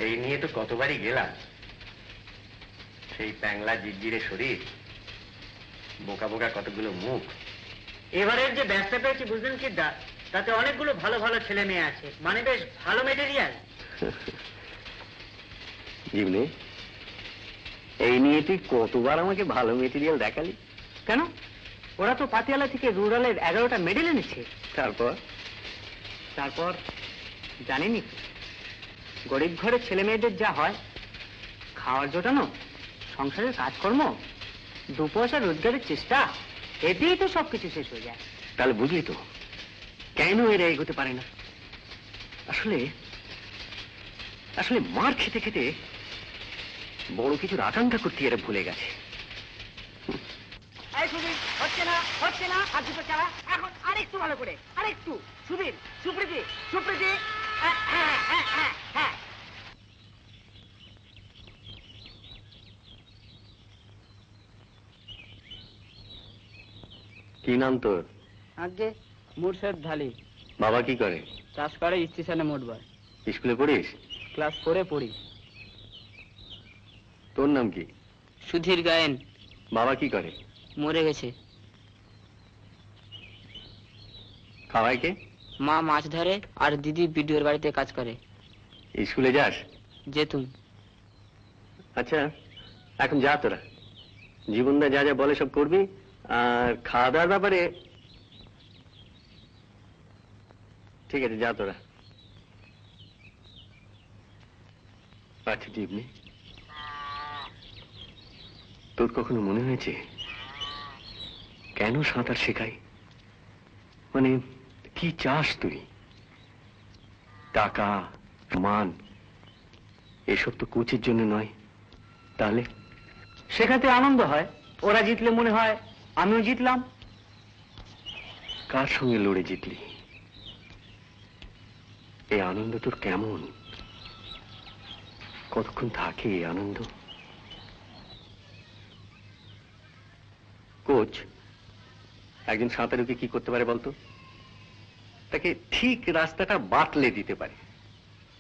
সেই নিয়ে তো কতবারই গেলাম। সেই প্যাংলা জিরজিরে শরীর, বোকা বোকা কতগুলো মুখ। এবারের যে ব্যবসা পেয়েছি বুঝলেন কি দা, তাতে অনেকগুলো ভালো ভালো ছেলে মেয়ে আছে, মানে বেশ ভালো মেটেরিয়াল। জীবনে এই নিয়ে তুই কতবার আমাকে ভালো মেটেরিয়াল দেখালি। কেন? ওরা তো পাতিয়ালা থেকে রুরালের 11টা মেডেল এনেছে। তারপর তারপর জানেনি, গরিব ঘরের ছেলে মেয়েদের যা হয়, খাওয়ার জোটানো, সংসারের কাজকর্ম, 2 পয়সা রোজগারের চেষ্টা, এতেই তো সবকিছু শেষ হয়ে যায়। তাহলে বুঝলি তো কেন এরা এগোতে পারে না। আসলে আসলে মার খেতে খেতে বড় কিছুর আকাঙ্ক্ষা করতে এরা ভুলে গেছে। হচ্ছে না হচ্ছে না, আর দুটো চালা, এখন আরেকটু ভালো করে, আরেকটু। সুধীর, সুপ্রীতি, সুপ্রীতি, হ্যাঁ হ্যাঁ হ্যাঁ হ্যাঁ। কি নাম তোর? আগে মুর্শেদ ঢালি। বাবা কি করে? চাষ করে স্টেশনে মোটবার। স্কুলে পড়িস? ক্লাস 4-এ পড়ি। তোর নাম কি? সুধীর গায়েন। বাবা কি করে? মরে গেছে। খাওয়ায় কে? মা মাছ ধরে আর দিদি বিডিওর বাড়িতে কাজ করে। স্কুলে যাস? যেতুম। আচ্ছা এখন যা, তোরা জীবনদা যা যা বলে সব করবি, আর খাওয়া দাওয়ার ব্যাপারে ঠিক আছে, যা তোরা। আচ্ছা জীবনে, তোর কখনো মনে হয়েছে কেন সাঁতার শেখাই? মানে কি চাস তুই? টাকা, মান, এসব তো কোচের জন্য নয়। তাহলে শেখাতে আনন্দ হয়, ওরা জিতলে মনে হয় আমিও জিতলাম। কার সঙ্গে লড়ে জিতলি? এই আনন্দ তোর কেমন? কতক্ষণ থাকে এই আনন্দ? কোচ একজন সাঁতারুকে কি করতে পারে বলতো? তাকে ঠিক রাস্তাটা বাতলে দিতে পারে।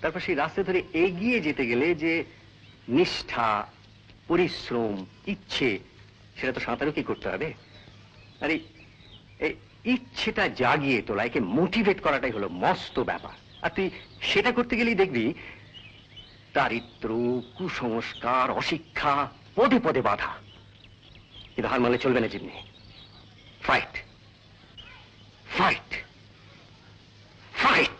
তারপর সেই রাস্তা ধরে এগিয়ে যেতে গেলে যে নিষ্ঠা, পরিশ্রম, ইচ্ছে, সেটা তো সাঁতারুকে করতে হবে। আর এই ইচ্ছেটা জাগিয়ে তোলা, একে মোটিভেট করাটাই হলো মস্ত ব্যাপার। আর তুই সেটা করতে গেলেই দেখবি দারিদ্র, কুসংস্কার, অশিক্ষা পদে পদে বাধা। কিন্তু হার মানলে চলবে না জীবনে। Fight, fight, fight.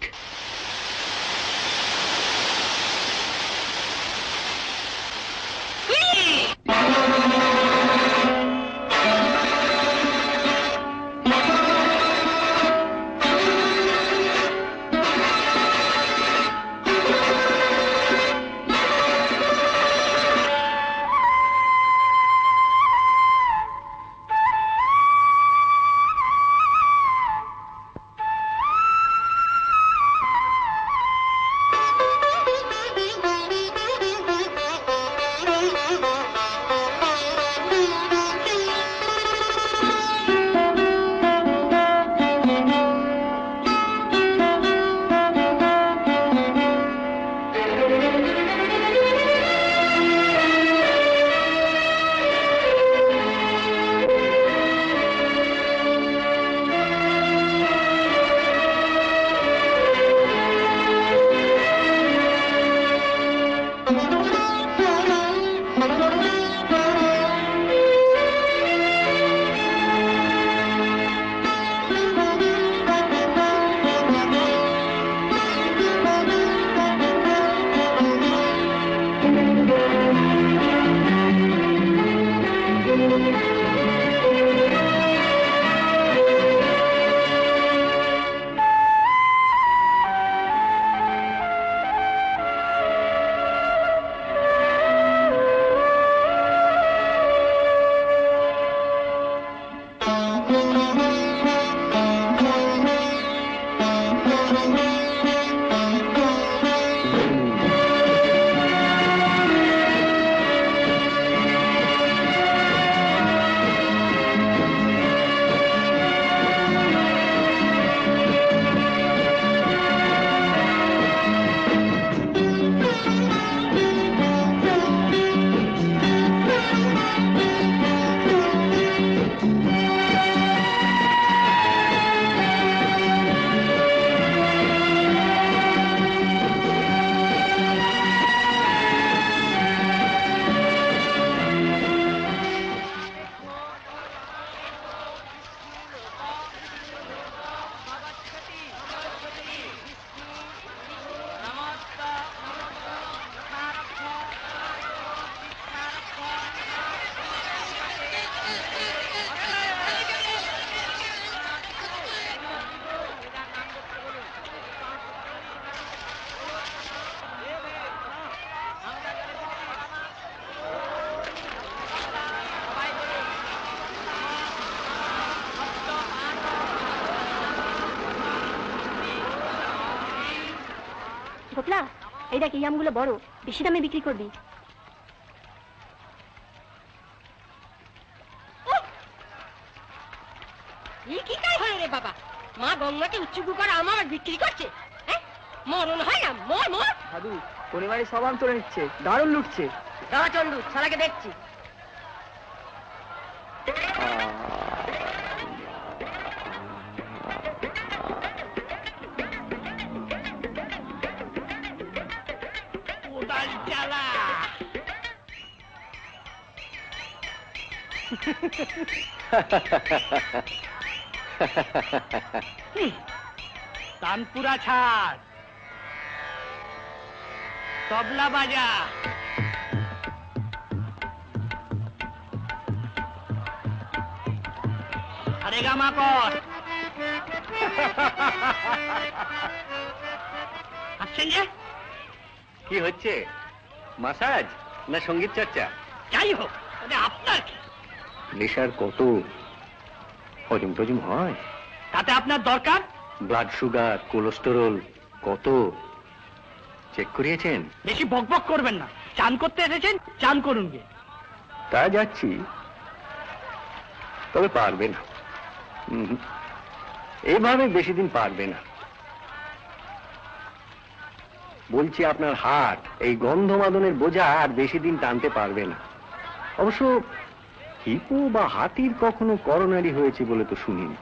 ফোকলা, এই দেখ এই আমগুলো বড়, বেশি দামে বিক্রি করবি। কি কাজ হলো রে বাবা? মা গঙ্গাকে উচ্চু করে আমার বিক্রি করছে। মরণ হয় না, মর মর। দাদু পরিবারের সব আম চলে নিচ্ছে, দারুণ লুটছে। দাঁড়া চন্ডু, শালাকে দেখছি। তানপুরা ছাড়, তবলা বাজা। আরে গামা কর। আসছেন যে? কি হচ্ছে? মাসাজ না সঙ্গীত চর্চা? যাই হোক, আপনার কি? নেশার কত হজম টজম হয়, তাতে আপনার দরকার? ব্লাড সুগার, কোলেস্টেরল কত চেক করিয়েছেন? বেশি বকবক করবেন না। চান করতে এসেছেন, চান করুন গে। তা যাচ্ছি, তবে পারবে না। এইভাবে বেশি দিন পারবে না। বলছি আপনার হাট এই গন্ধমাদনের বোঝা আর বেশি দিন টানতে পারবে না। অবশ্য হিপো বা হাতির কখনো করোনারি হয়েছে বলে তো শুনিনি।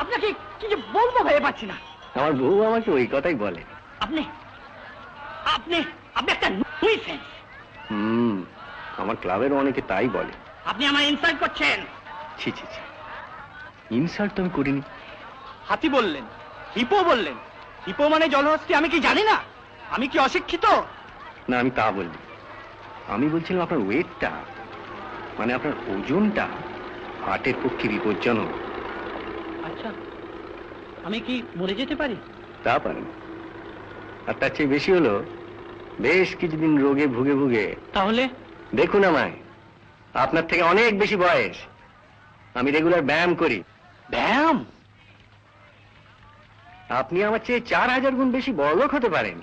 আপনাকে কি যে বলবো ভেবে পাচ্ছি না। আমার বউ আমাকে ওই কথাই বলে। আপনি আপনি আপনি একটা নুইসেন্স। আমার ক্লাবের অনেকে তাই বলে। আপনি আমার ইনসাল্ট করছেন। ছি ছি ছি, ইনসাল্ট তো আমি করিনি। হাতি বললেন, হিপো বললেন। হিপো মানে জলহস্তি, আমি কি জানি না? আমি কি অশিক্ষিত? না, আমি তা বললি। আমি বলছিলাম আপনার ওয়েটটা, মানে আপনার ওজনটা হার্টের পক্ষে বিপজ্জনক। আচ্ছা, আমি কি মরে যেতে পারি? তা পারেন, আর তার চেয়ে বেশি হলো বেশ কিছুদিন রোগে ভুগে ভুগে। তাহলে দেখুন আমায়, আপনার থেকে অনেক বেশি বয়স। আমি রেগুলার ব্যায়াম করি। ব্যায়াম? আপনি আমার চেয়ে 4000 গুণ বেশি বড়লোক হতে পারেন,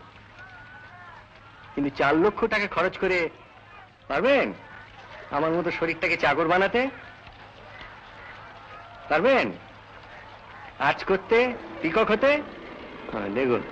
কিন্তু 4 লক্ষ টাকা খরচ করে পারবেন আমার মতো শরীরটাকে চাকর বানাতে? পারবেন আজ করতে, পিকক হতে? দেখুন,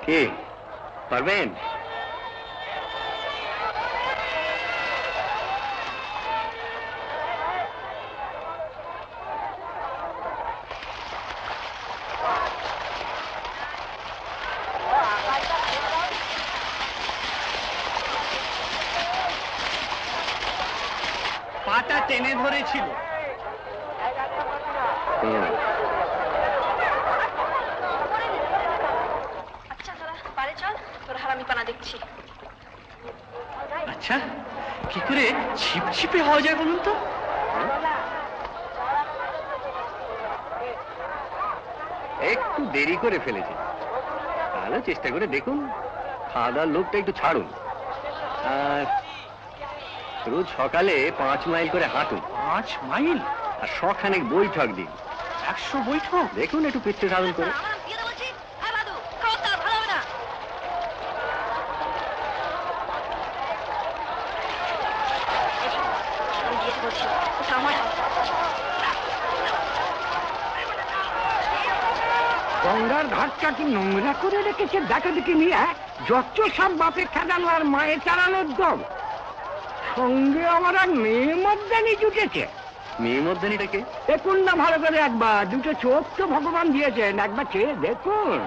কি পারবেন? পাটা টেনে ধরেছিল। আচ্ছা, কি করে ছিপছিপে হওয়া যায় বলুন তো? একটু দেরি করে ফেলেছি, তাহলে চেষ্টা করে দেখুন। খাওয়া দাওয়ার লোকটা একটু ছাড়ুন, আর রোজ সকালে 5 মাইল করে হাঁটুন। 5 মাইল? আর শখানেক বৈঠক দিন। 100 বৈঠক? দেখুন একটু পিঠে সাধন করে। গঙ্গার ঘাটটা কি নোংরা করে রেখেছে দেখা দেখি নিয়ে, যত সব বাপে খেদানো আর মায়ে চালানোর দম। সঙ্গে আমার আর মেয়ে মদ্দানি জুটেছে। মেয়ে মধ্যে এটাকে দেখুন না ভালো করে একবার, দুটো চোখ তো ভগবান দিয়েছেন, একবার চেয়ে দেখুন।